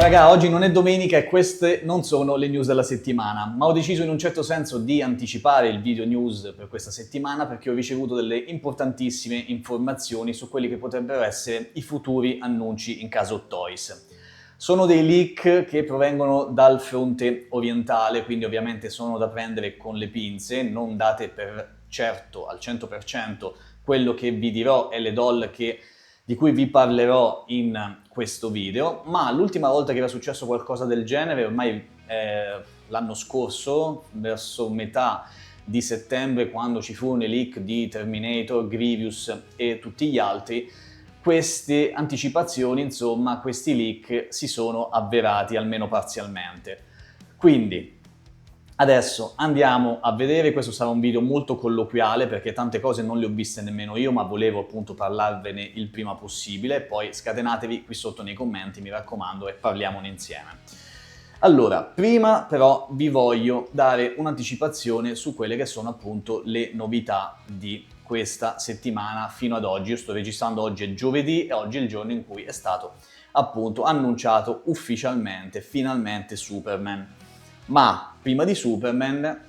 raga, oggi non è domenica e queste non sono le news della settimana, ma ho deciso in un certo senso di anticipare il video news per questa settimana perché ho ricevuto delle importantissime informazioni su quelli che potrebbero essere i futuri annunci in casa Hot Toys. Sono dei leak che provengono dal fronte orientale, quindi ovviamente sono da prendere con le pinze, non date per certo al 100% quello che vi dirò e le doll di cui vi parlerò in questo video, ma l'ultima volta che era successo qualcosa del genere, ormai l'anno scorso, verso metà di settembre, quando ci furono i leak di Terminator, Grievous e tutti gli altri, queste anticipazioni, insomma, questi leak si sono avverati almeno parzialmente. Quindi adesso andiamo a vedere, questo sarà un video molto colloquiale perché tante cose non le ho viste nemmeno io, ma volevo appunto parlarvene il prima possibile, poi scatenatevi qui sotto nei commenti, mi raccomando, e parliamone insieme. Allora, prima però vi voglio dare un'anticipazione su quelle che sono appunto le novità di questa settimana fino ad oggi. Io sto registrando oggi è giovedì e oggi è il giorno in cui è stato appunto annunciato ufficialmente, finalmente Superman. Ma prima di Superman,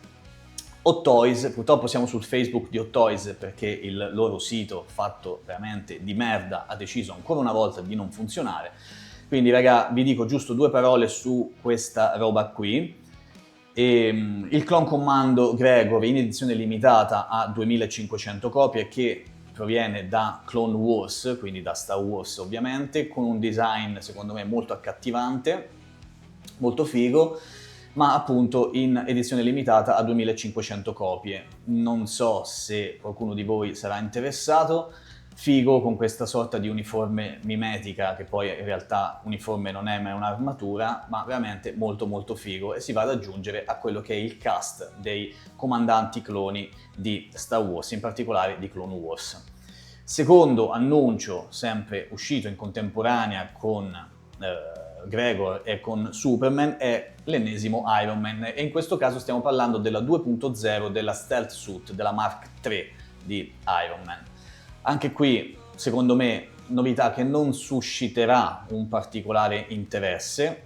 Hot Toys, purtroppo siamo sul Facebook di Hot Toys perché il loro sito, fatto veramente di merda, ha deciso ancora una volta di non funzionare. Quindi raga, vi dico giusto due parole su questa roba qui. Il Clone Commando Gregor in edizione limitata a 2500 copie che proviene da Clone Wars, quindi da Star Wars ovviamente, con un design secondo me molto accattivante, molto figo, ma appunto in edizione limitata a 2500 copie. Non so se qualcuno di voi sarà interessato. Figo con questa sorta di uniforme mimetica, che poi in realtà uniforme non è ma è un'armatura, ma veramente molto molto figo, e si va ad aggiungere a quello che è il cast dei comandanti cloni di Star Wars, in particolare di Clone Wars. Secondo annuncio, sempre uscito in contemporanea con Gregor e con Superman, è l'ennesimo Iron Man, e in questo caso stiamo parlando della 2.0 della Stealth Suit, della Mark III di Iron Man. Anche qui, secondo me, novità che non susciterà un particolare interesse.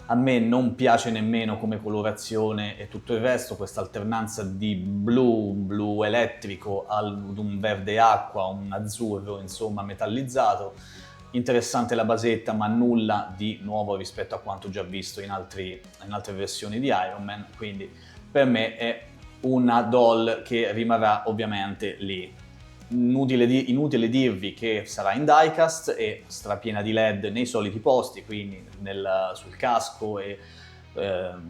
A me non piace nemmeno come colorazione e tutto il resto, questa alternanza di blu elettrico ad un verde acqua, un azzurro, insomma, metallizzato. Interessante la basetta, ma nulla di nuovo rispetto a quanto già visto in altre versioni di Iron Man, quindi per me è una doll che rimarrà ovviamente lì. Inutile dirvi che sarà in diecast e strapiena di LED nei soliti posti, quindi sul casco e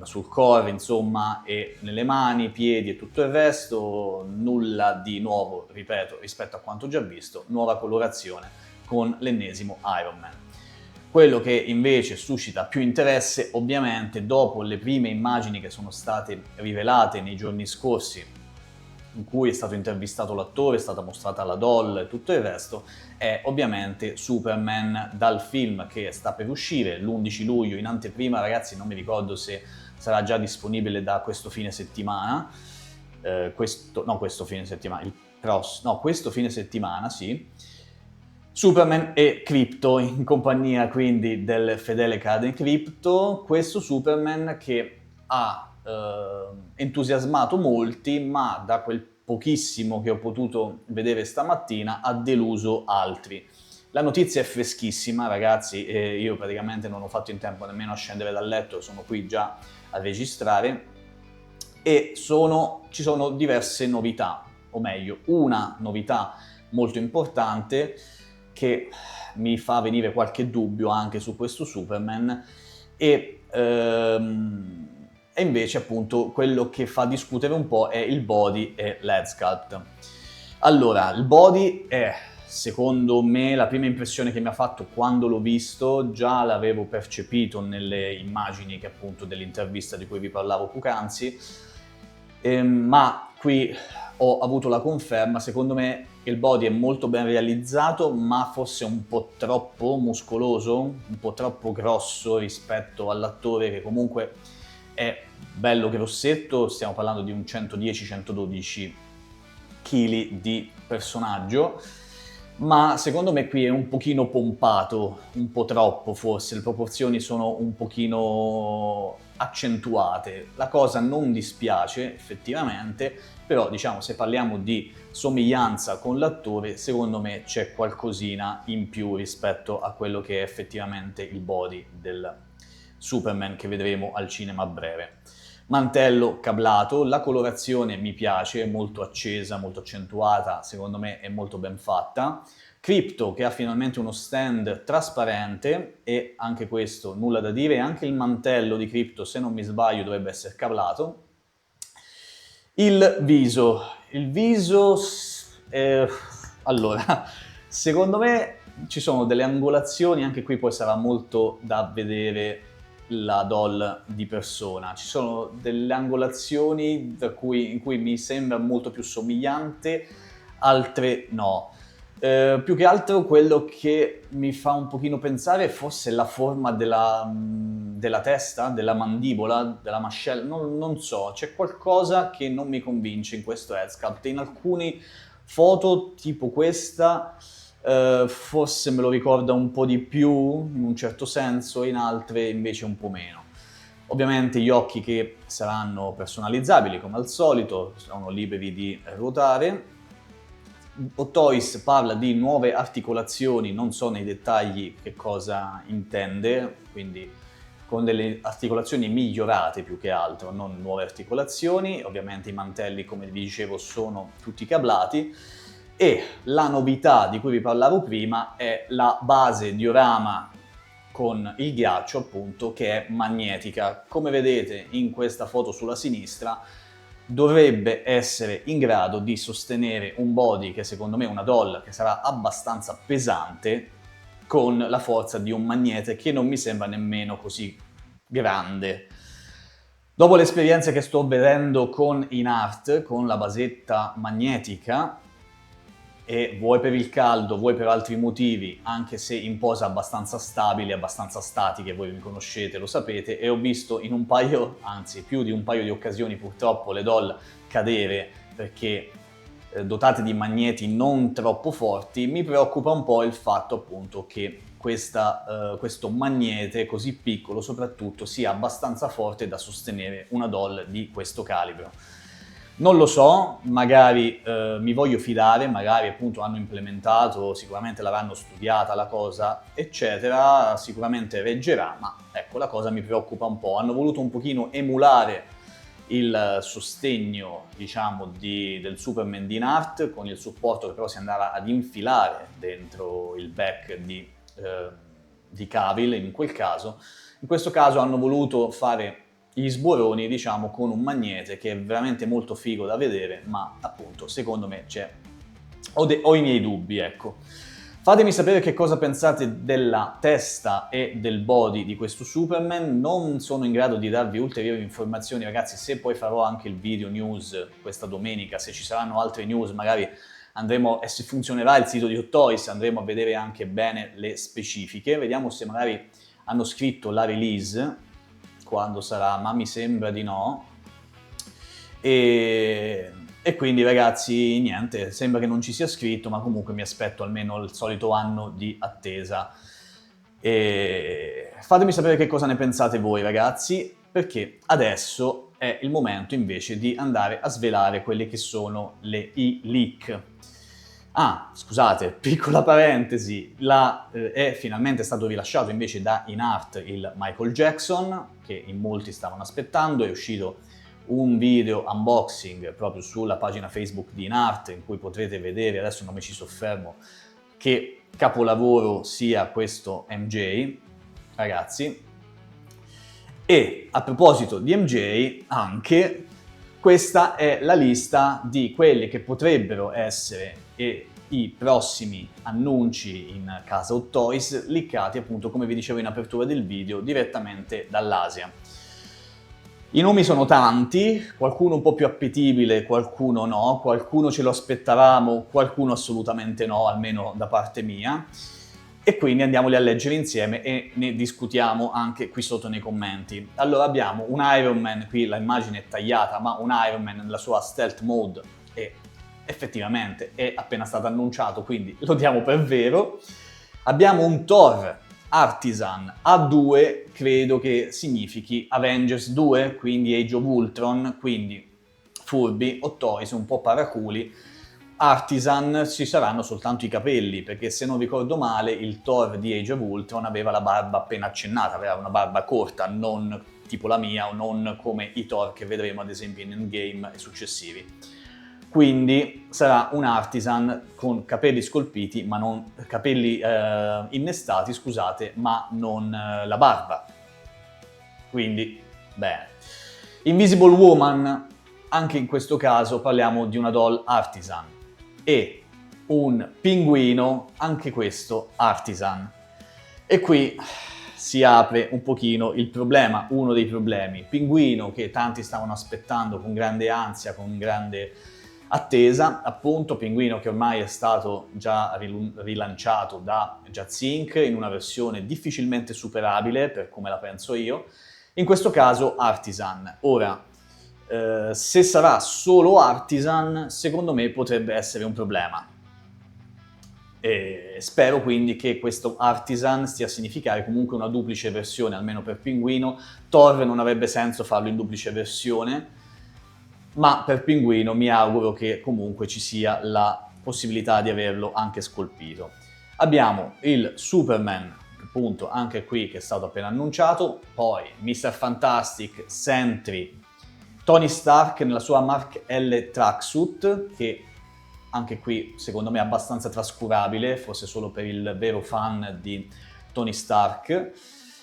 sul core, insomma, e nelle mani, piedi e tutto il resto. Nulla di nuovo, ripeto, rispetto a quanto già visto, nuova colorazione con l'ennesimo Iron Man. Quello che invece suscita più interesse, ovviamente, dopo le prime immagini che sono state rivelate nei giorni scorsi, in cui è stato intervistato l'attore, è stata mostrata la doll e tutto il resto, è ovviamente Superman dal film che sta per uscire l'11 luglio in anteprima. Ragazzi, non mi ricordo se sarà già disponibile da questo fine settimana, questo fine settimana, sì. Superman e Krypto, in compagnia quindi del fedele Caden Krypto, questo Superman che ha entusiasmato molti, ma da quel pochissimo che ho potuto vedere stamattina ha deluso altri. La notizia è freschissima, ragazzi, e io praticamente non ho fatto in tempo nemmeno a scendere dal letto, sono qui già a registrare, e ci sono diverse novità, o meglio, una novità molto importante che mi fa venire qualche dubbio anche su questo Superman, e invece appunto quello che fa discutere un po' è il body e l'head sculpt. Allora, il body è, secondo me, la prima impressione che mi ha fatto quando l'ho visto, già l'avevo percepito nelle immagini che appunto dell'intervista di cui vi parlavo poc'anzi, ma qui ho avuto la conferma. Secondo me il body è molto ben realizzato, ma forse un po' troppo muscoloso, un po' troppo grosso rispetto all'attore, che comunque è bello grossetto. Stiamo parlando di un 110-112 kg di personaggio, ma secondo me qui è un pochino pompato, un po' troppo forse, le proporzioni sono un pochino accentuate. La cosa non dispiace effettivamente, però diciamo se parliamo di somiglianza con l'attore, secondo me c'è qualcosina in più rispetto a quello che è effettivamente il body del Superman che vedremo al cinema a breve. Mantello cablato, la colorazione mi piace, è molto accesa, molto accentuata, secondo me è molto ben fatta. Crypto che ha finalmente uno stand trasparente e anche questo nulla da dire, anche il mantello di Crypto, se non mi sbaglio, dovrebbe essere cablato. Il viso, allora, secondo me ci sono delle angolazioni, anche qui poi sarà molto da vedere la doll di persona. Ci sono delle angolazioni in cui mi sembra molto più somigliante, altre no. Più che altro quello che mi fa un pochino pensare è forse la forma della testa, della mandibola, della mascella, non so, c'è qualcosa che non mi convince in questo head sculpt. In alcune foto, tipo questa, forse me lo ricorda un po' di più, in un certo senso, in altre invece un po' meno. Ovviamente gli occhi che saranno personalizzabili come al solito, sono liberi di ruotare. Hot Toys parla di nuove articolazioni, non so nei dettagli che cosa intende, quindi con delle articolazioni migliorate più che altro, non nuove articolazioni. Ovviamente i mantelli, come vi dicevo, sono tutti cablati. E la novità di cui vi parlavo prima è la base diorama con il ghiaccio, appunto, che è magnetica. Come vedete in questa foto sulla sinistra, dovrebbe essere in grado di sostenere un body che secondo me è una doll che sarà abbastanza pesante con la forza di un magnete che non mi sembra nemmeno così grande. Dopo le esperienze che sto vedendo con InArt, con la basetta magnetica, e vuoi per il caldo, vuoi per altri motivi, anche se in posa abbastanza stabili, abbastanza statiche, voi mi conoscete, lo sapete, e ho visto in un paio, anzi più di un paio di occasioni purtroppo le doll cadere perché dotate di magneti non troppo forti. Mi preoccupa un po' il fatto appunto che questo magnete così piccolo soprattutto sia abbastanza forte da sostenere una doll di questo calibro. Non lo so, magari mi voglio fidare, magari appunto hanno implementato, sicuramente l'avranno studiata la cosa, eccetera, sicuramente reggerà, ma ecco, la cosa mi preoccupa un po'. Hanno voluto un pochino emulare il sostegno, diciamo, del Superman di InArt, con il supporto che però si andava ad infilare dentro il back di Cavill in quel caso. In questo caso hanno voluto fare gli sboroni, diciamo, con un magnete che è veramente molto figo da vedere, ma appunto secondo me ho i miei dubbi, ecco. Fatemi sapere che cosa pensate della testa e del body di questo Superman. Non sono in grado di darvi ulteriori informazioni, ragazzi. Se poi farò anche il video news questa domenica, se ci saranno altre news, magari andremo, e se funzionerà il sito di Hot Toys, andremo a vedere anche bene le specifiche. Vediamo se magari hanno scritto la release, quando sarà, ma mi sembra di no. E quindi ragazzi, niente, sembra che non ci sia scritto, ma comunque mi aspetto almeno il solito anno di attesa. E fatemi sapere che cosa ne pensate voi ragazzi, perché adesso è il momento invece di andare a svelare quelle che sono i leak. Ah, scusate, piccola parentesi, è finalmente stato rilasciato invece da InArt il Michael Jackson, che in molti stavano aspettando. È uscito un video unboxing proprio sulla pagina Facebook di InArt, in cui potrete vedere, adesso non mi ci soffermo, che capolavoro sia questo MJ, ragazzi. E a proposito di MJ, anche questa è la lista di quelli che potrebbero essere i prossimi annunci in casa Hot Toys, leakati appunto, come vi dicevo in apertura del video, direttamente dall'Asia. I nomi sono tanti, qualcuno un po' più appetibile, qualcuno no, qualcuno ce lo aspettavamo, qualcuno assolutamente no, almeno da parte mia. E quindi andiamoli a leggere insieme e ne discutiamo anche qui sotto nei commenti. Allora abbiamo un Iron Man, qui l'immagine è tagliata, ma un Iron Man nella sua stealth mode è effettivamente è appena stato annunciato, quindi lo diamo per vero. Abbiamo un Thor Artisan A2, credo che significhi Avengers 2, quindi Age of Ultron, quindi furbi o toys, un po' paraculi. Artisan ci saranno soltanto i capelli, perché se non ricordo male il Thor di Age of Ultron aveva la barba appena accennata, aveva una barba corta, non tipo la mia o non come i Thor che vedremo ad esempio in Endgame e successivi. Quindi sarà un artisan con capelli scolpiti, ma non capelli innestati, scusate, ma non la barba. Quindi, bene. Invisible Woman, anche in questo caso parliamo di una doll artisan. E un pinguino, anche questo artisan. E qui si apre un pochino il problema, uno dei problemi. Pinguino che tanti stavano aspettando con grande ansia, con grande attesa, appunto, Pinguino che ormai è stato già rilanciato da Jazz Inc. in una versione difficilmente superabile, per come la penso io. In questo caso Artisan. Ora, se sarà solo Artisan, secondo me potrebbe essere un problema. E spero quindi che questo Artisan stia a significare comunque una duplice versione, almeno per Pinguino. Thor non avrebbe senso farlo in duplice versione, ma per Pinguino mi auguro che comunque ci sia la possibilità di averlo anche scolpito. Abbiamo il Superman, appunto, anche qui che è stato appena annunciato, poi Mr. Fantastic, Sentry, Tony Stark nella sua Mark L tracksuit, che anche qui secondo me è abbastanza trascurabile, forse solo per il vero fan di Tony Stark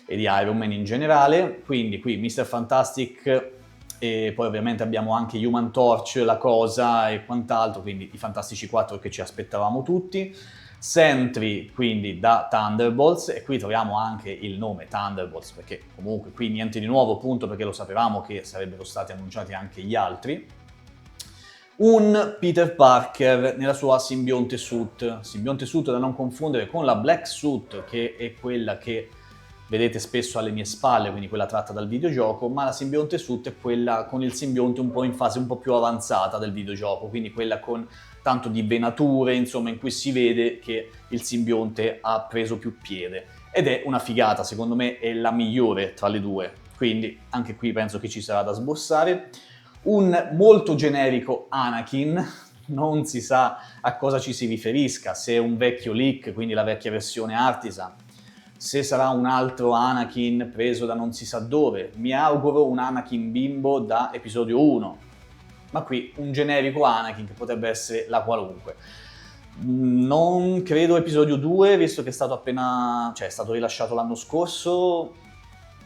e di Iron Man in generale. Quindi qui Mr. Fantastic e poi ovviamente abbiamo anche Human Torch, La Cosa e quant'altro, quindi i Fantastici 4 che ci aspettavamo tutti. Sentry, quindi da Thunderbolts, e qui troviamo anche il nome Thunderbolts, perché comunque qui niente di nuovo, appunto perché lo sapevamo che sarebbero stati annunciati anche gli altri. Un Peter Parker nella sua simbionte suit da non confondere con la Black Suit, che è quella che vedete spesso alle mie spalle, quindi quella tratta dal videogioco, ma la simbionte suit è quella con il simbionte un po' in fase un po' più avanzata del videogioco, quindi quella con tanto di venature, insomma, in cui si vede che il simbionte ha preso più piede. Ed è una figata, secondo me è la migliore tra le due, quindi anche qui penso che ci sarà da sbossare. Un molto generico Anakin, non si sa a cosa ci si riferisca, se è un vecchio leak, quindi la vecchia versione Artisan, se sarà un altro Anakin preso da non si sa dove. Mi auguro un Anakin bimbo da episodio 1, ma qui un generico Anakin che potrebbe essere la qualunque. Non credo episodio 2, visto che è stato appena, cioè è stato rilasciato l'anno scorso,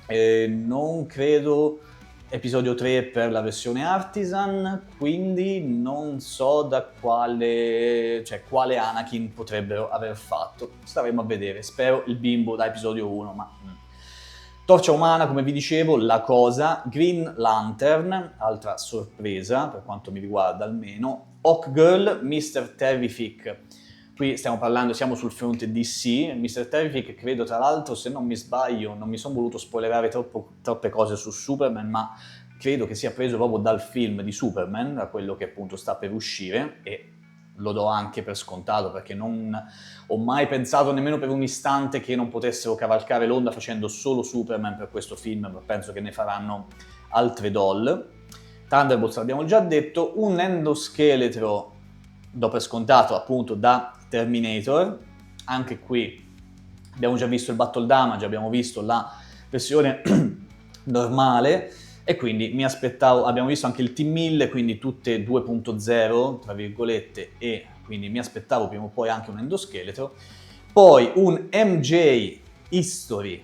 non credo episodio 3 per la versione Artisan, quindi non so da quale Anakin potrebbero aver fatto. Staremo a vedere, spero il bimbo da episodio 1, ma... Torcia umana, come vi dicevo, La Cosa, Green Lantern, altra sorpresa per quanto mi riguarda almeno, Hawkgirl, Mr. Terrific. Qui stiamo parlando, siamo sul fronte DC, Mr. Terrific credo tra l'altro, se non mi sbaglio, non mi sono voluto spoilerare troppe cose su Superman, ma credo che sia preso proprio dal film di Superman, da quello che appunto sta per uscire, e lo do anche per scontato perché non ho mai pensato nemmeno per un istante che non potessero cavalcare l'onda facendo solo Superman per questo film, ma penso che ne faranno altre doll. Thunderbolts l'abbiamo già detto, un endoscheletro do per scontato appunto da Terminator, anche qui abbiamo già visto il Battle Damage, abbiamo visto la versione normale e quindi mi aspettavo, abbiamo visto anche il T1000, quindi tutte 2.0 tra virgolette, e quindi mi aspettavo prima o poi anche un endoscheletro, poi un MJ History,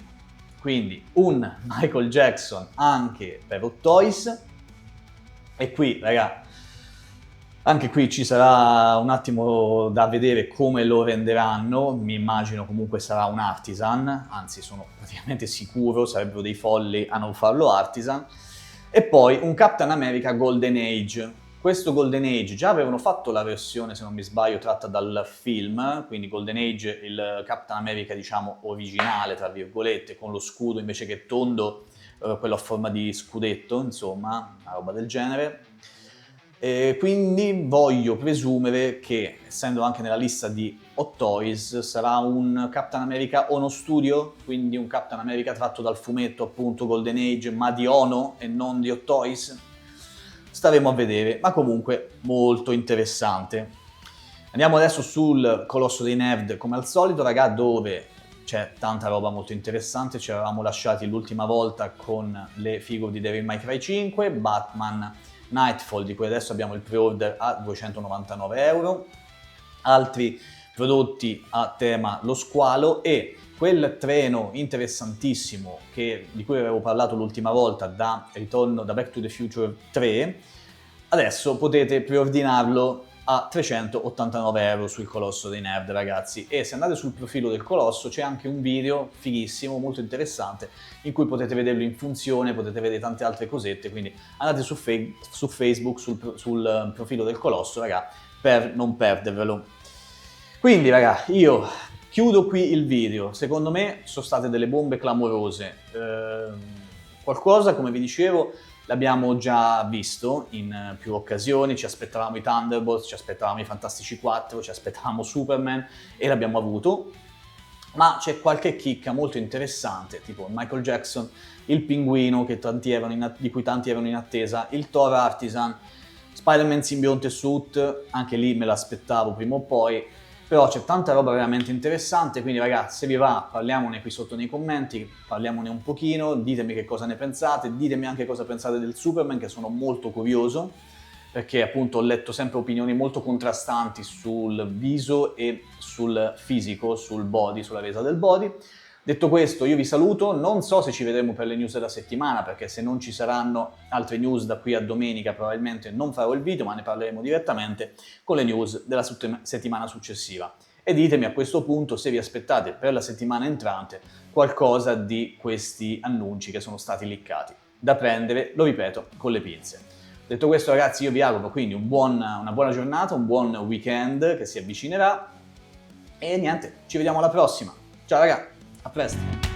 quindi un Michael Jackson anche per Hot Toys, e qui raga, anche qui ci sarà un attimo da vedere come lo renderanno, mi immagino comunque sarà un Artisan, anzi sono praticamente sicuro, sarebbero dei folli a non farlo Artisan. E poi un Captain America Golden Age. Questo Golden Age, già avevano fatto la versione, se non mi sbaglio, tratta dal film, quindi Golden Age, il Captain America diciamo originale, tra virgolette, con lo scudo invece che tondo, quello a forma di scudetto, insomma, una roba del genere. Quindi voglio presumere che, essendo anche nella lista di Hot Toys, sarà un Captain America Ono Studio, quindi un Captain America tratto dal fumetto appunto Golden Age, ma di Ono e non di Hot Toys. Staremo a vedere, ma comunque molto interessante. Andiamo adesso sul Colosso dei Nerd come al solito, raga, dove c'è tanta roba molto interessante. Ci eravamo lasciati l'ultima volta con le figure di Devil May Cry 5, Batman Nightfall, di cui adesso abbiamo il pre-order a 299 euro, altri prodotti a tema lo squalo e quel treno interessantissimo di cui avevo parlato l'ultima volta da ritorno da Back to the Future 3, adesso potete preordinarlo a 389 euro sul Colosso dei Nerd, ragazzi. E se andate sul profilo del Colosso c'è anche un video fighissimo, molto interessante, in cui potete vederlo in funzione, potete vedere tante altre cosette, quindi andate su Facebook, sul profilo del Colosso, raga, per non perdervelo. Quindi, raga, io chiudo qui il video. Secondo me sono state delle bombe clamorose. Qualcosa, come vi dicevo, l'abbiamo già visto in più occasioni, ci aspettavamo i Thunderbolts, ci aspettavamo i Fantastici 4, ci aspettavamo Superman e l'abbiamo avuto, ma c'è qualche chicca molto interessante, tipo Michael Jackson, il Pinguino di cui tanti erano in attesa, il Thor Artisan, Spider-Man Simbionte Suit, anche lì me l'aspettavo prima o poi, però c'è tanta roba veramente interessante, quindi ragazzi, se vi va, parliamone qui sotto nei commenti, parliamone un pochino, ditemi che cosa ne pensate, ditemi anche cosa pensate del Superman, che sono molto curioso, perché appunto ho letto sempre opinioni molto contrastanti sul viso e sul fisico, sul body, sulla resa del body. Detto questo, io vi saluto, non so se ci vedremo per le news della settimana, perché se non ci saranno altre news da qui a domenica probabilmente non farò il video, ma ne parleremo direttamente con le news della settimana successiva. E ditemi a questo punto se vi aspettate per la settimana entrante qualcosa di questi annunci che sono stati leakati. Da prendere, lo ripeto, con le pinze. Detto questo, ragazzi, io vi auguro quindi una buona giornata, un buon weekend che si avvicinerà e niente, ci vediamo alla prossima. Ciao ragazzi! A presto!